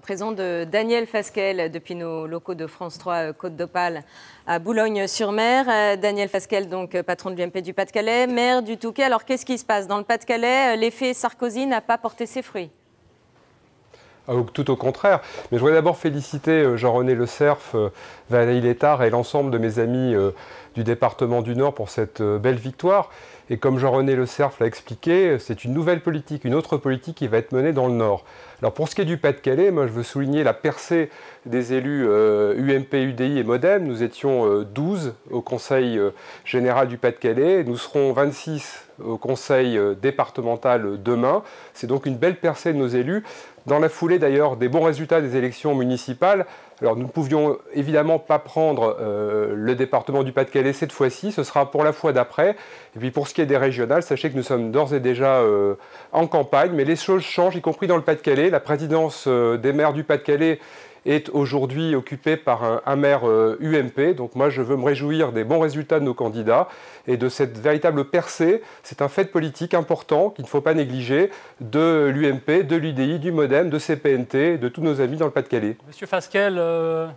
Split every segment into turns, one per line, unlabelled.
présent de Daniel Fasquelle depuis nos locaux de France 3 Côte d'Opale à Boulogne-sur-Mer. Daniel Fasquelle, donc patron de l'UMP du Pas-de-Calais, maire du Touquet. Alors qu'est-ce qui se passe dans le Pas-de-Calais? L'effet Sarkozy n'a pas porté ses fruits.
Tout au contraire. Mais je voudrais d'abord féliciter Jean-René Le Cerf, Valérie Létard et l'ensemble de mes amis du département du Nord pour cette belle victoire. Et comme Jean-René Le Cerf l'a expliqué, c'est une nouvelle politique, une autre politique qui va être menée dans le Nord. Alors pour ce qui est du Pas-de-Calais, moi je veux souligner la percée des élus UMP, UDI et MoDem. Nous étions 12 au Conseil général du Pas-de-Calais. Nous serons 26 au Conseil départemental demain. C'est donc une belle percée de nos élus. Dans la foulée d'ailleurs des bons résultats des élections municipales, alors nous ne pouvions évidemment pas prendre le département du Pas-de-Calais cette fois-ci, ce sera pour la fois d'après. Et puis pour ce qui est des régionales, sachez que nous sommes d'ores et déjà en campagne, mais les choses changent, y compris dans le Pas-de-Calais. La présidence des maires du Pas-de-Calais est aujourd'hui occupée par un maire UMP. Donc moi, je veux me réjouir des bons résultats de nos candidats et de cette véritable percée. C'est un fait politique important qu'il ne faut pas négliger de l'UMP, de l'UDI, du MoDem, de CPNT, de tous nos amis dans le Pas-de-Calais.
Monsieur Fasquelle,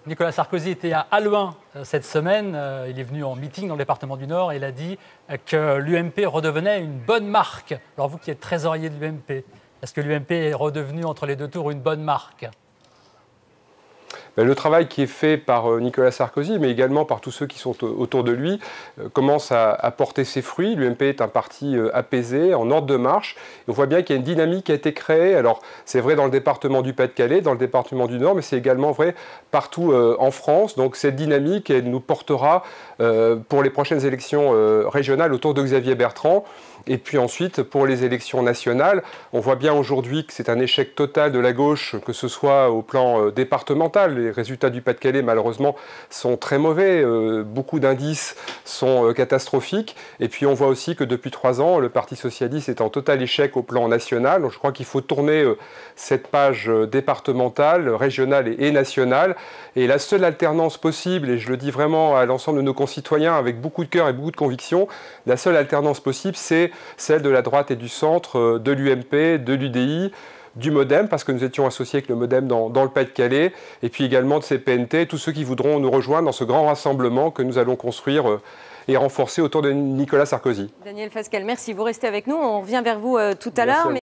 Nicolas Sarkozy était à Halluin cette semaine. Il est venu en meeting dans le département du Nord et il a dit que l'UMP redevenait une bonne marque. Alors vous qui êtes trésorier de l'UMP, est-ce que l'UMP est redevenu entre les deux tours une bonne marque ?
Le travail qui est fait par Nicolas Sarkozy, mais également par tous ceux qui sont autour de lui, commence à porter ses fruits. L'UMP est un parti apaisé, en ordre de marche. Et on voit bien qu'il y a une dynamique qui a été créée. Alors, c'est vrai dans le département du Pas-de-Calais, dans le département du Nord, mais c'est également vrai partout en France. Donc, cette dynamique, elle nous portera pour les prochaines élections régionales autour de Xavier Bertrand. Et puis ensuite, pour les élections nationales, on voit bien aujourd'hui que c'est un échec total de la gauche, que ce soit au plan départemental. Les résultats du Pas-de-Calais, malheureusement, sont très mauvais. Beaucoup d'indices sont catastrophiques. Et puis on voit aussi que depuis 3 ans, le Parti socialiste est en total échec au plan national. Donc je crois qu'il faut tourner cette page départementale, régionale et nationale. Et la seule alternance possible, et je le dis vraiment à l'ensemble de nos concitoyens avec beaucoup de cœur et beaucoup de conviction, la seule alternance possible, c'est celle de la droite et du centre, de l'UMP, de l'UDI, du MoDem, parce que nous étions associés avec le MoDem dans le Pas-de-Calais, et puis également de CPNT, tous ceux qui voudront nous rejoindre dans ce grand rassemblement que nous allons construire et renforcer autour de Nicolas Sarkozy.
Daniel Fasquelle, merci. Vous restez avec nous. On revient vers vous tout à l'heure.